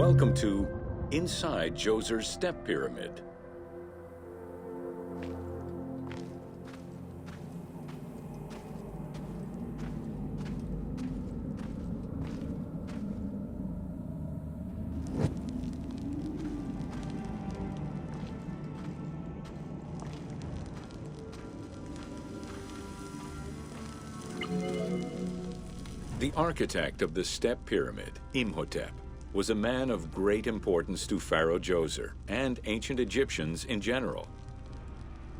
Welcome to Inside Djoser's Step Pyramid. The architect of the Step Pyramid, Imhotep, was a man of great importance to Pharaoh Djoser and ancient Egyptians in general.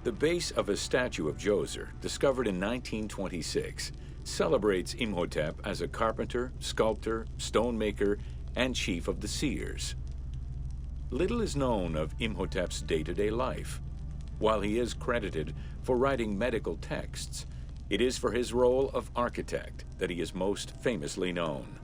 The base of a statue of Djoser, discovered in 1926, celebrates Imhotep as a carpenter, sculptor, stonemaker, and chief of the seers. Little is known of Imhotep's day-to-day life. While he is credited for writing medical texts, it is for his role of architect that he is most famously known.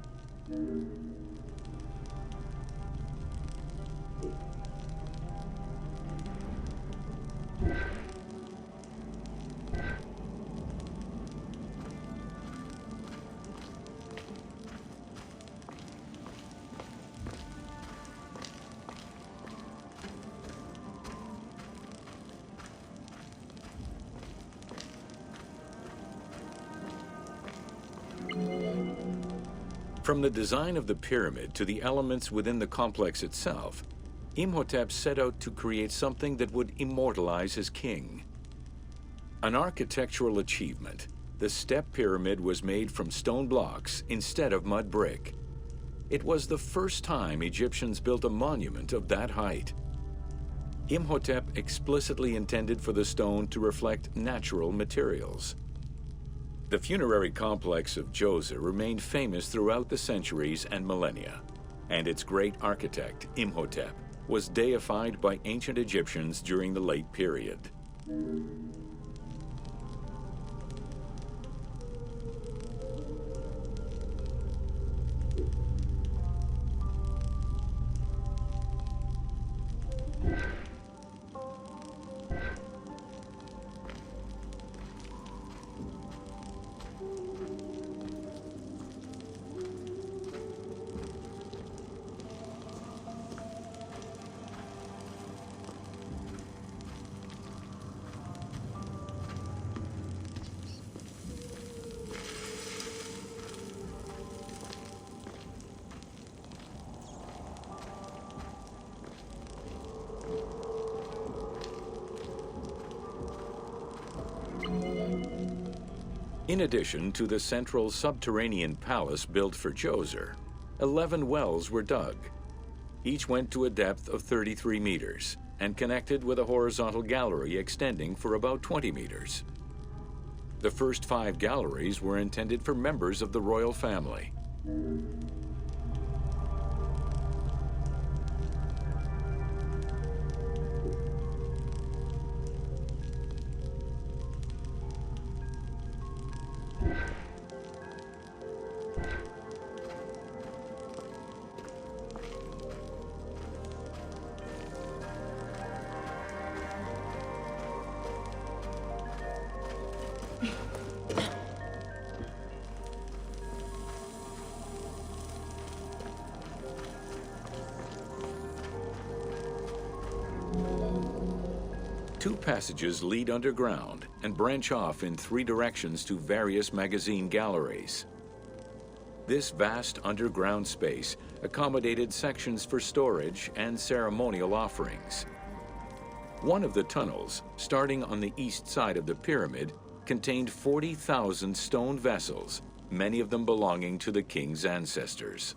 From the design of the pyramid to the elements within the complex itself, Imhotep set out to create something that would immortalize his king. An architectural achievement, the Step Pyramid was made from stone blocks instead of mud brick. It was the first time Egyptians built a monument of that height. Imhotep explicitly intended for the stone to reflect natural materials. The funerary complex of Djoser remained famous throughout the centuries and millennia, and its great architect, Imhotep, was deified by ancient Egyptians during the late period. In addition to the central subterranean palace built for Djoser, 11 wells were dug. Each went to a depth of 33 meters and connected with a horizontal gallery extending for about 20 meters. The first 5 galleries were intended for members of the royal family. Two passages lead underground and branch off in 3 directions to various magazine galleries. This vast underground space accommodated sections for storage and ceremonial offerings. One of the tunnels, starting on the east side of the pyramid, contained 40,000 stone vessels, many of them belonging to the king's ancestors.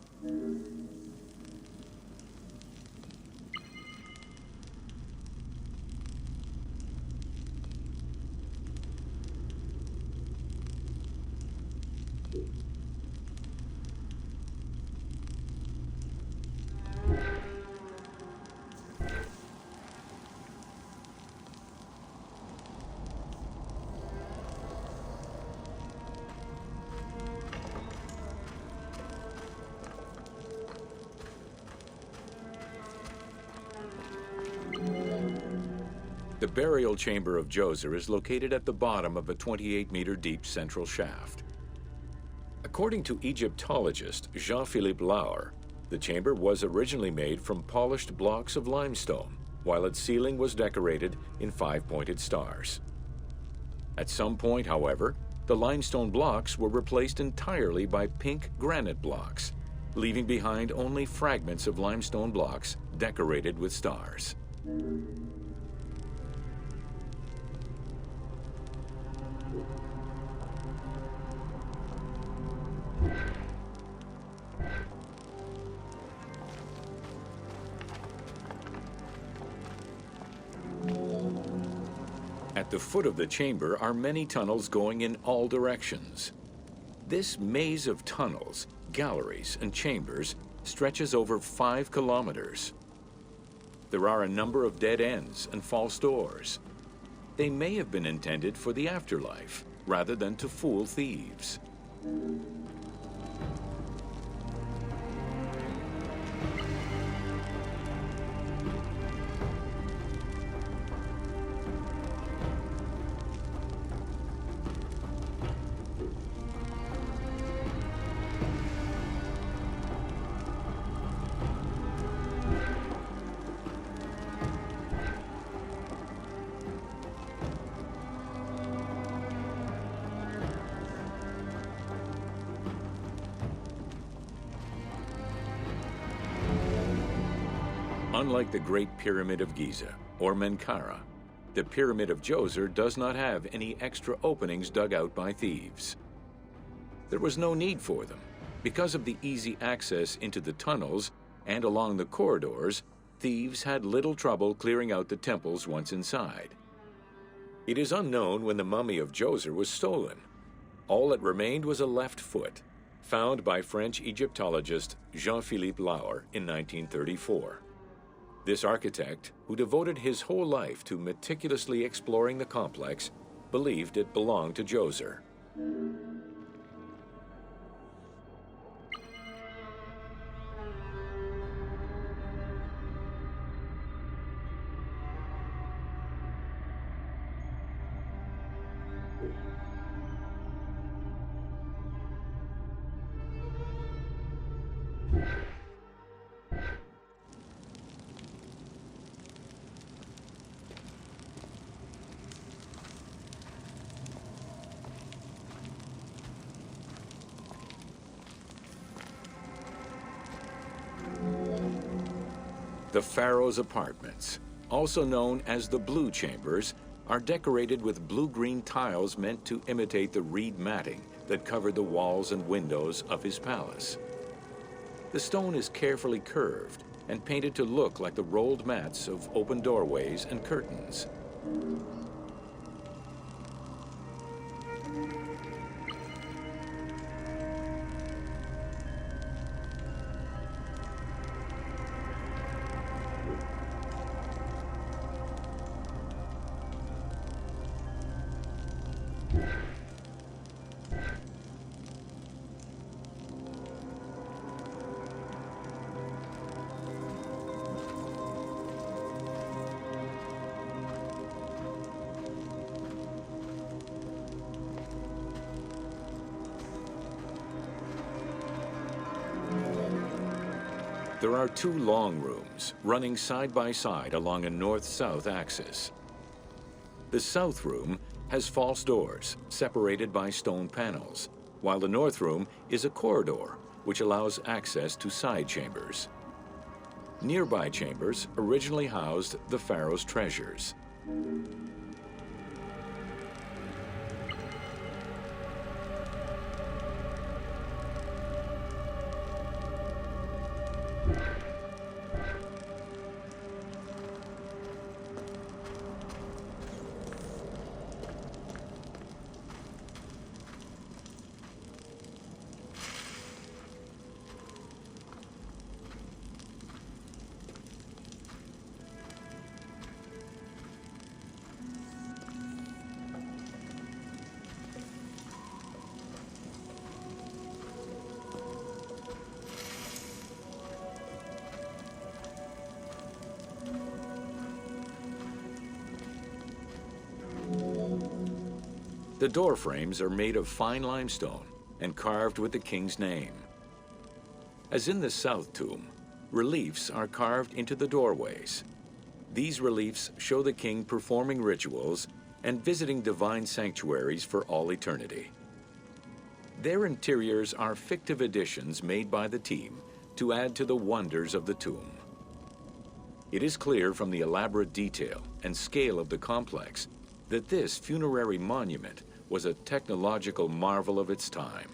The burial chamber of Djoser is located at the bottom of a 28-meter deep central shaft. According to Egyptologist Jean-Philippe Laure, The chamber was originally made from polished blocks of limestone, while its ceiling was decorated in five-pointed stars. At some point, however, the limestone blocks were replaced entirely by pink granite blocks, leaving behind only fragments of limestone blocks decorated with stars. At the foot of the chamber are many tunnels going in all directions. This maze of tunnels, galleries, and chambers stretches over 5 kilometers. There are a number of dead ends and false doors. They may have been intended for the afterlife, rather than to fool thieves. Unlike the Great Pyramid of Giza or Menkaure, the Pyramid of Djoser does not have any extra openings dug out by thieves. There was no need for them. Because of the easy access into the tunnels and along the corridors, thieves had little trouble clearing out the temples once inside. It is unknown when the mummy of Djoser was stolen. All that remained was a left foot, found by French Egyptologist Jean-Philippe Lauer in 1934. This architect, who devoted his whole life to meticulously exploring the complex, believed it belonged to Djoser. The Pharaoh's apartments, also known as the Blue Chambers, are decorated with blue-green tiles meant to imitate the reed matting that covered the walls and windows of his palace. The stone is carefully curved and painted to look like the rolled mats of open doorways and curtains. There are 2 long rooms running side by side along a north-south axis. The south room has false doors separated by stone panels, while the north room is a corridor which allows access to side chambers. Nearby chambers originally housed the pharaoh's treasures. The door frames are made of fine limestone and carved with the king's name. As in the South Tomb, reliefs are carved into the doorways. These reliefs show the king performing rituals and visiting divine sanctuaries for all eternity. Their interiors are fictive additions made by the team to add to the wonders of the tomb. It is clear from the elaborate detail and scale of the complex that this funerary monument was a technological marvel of its time.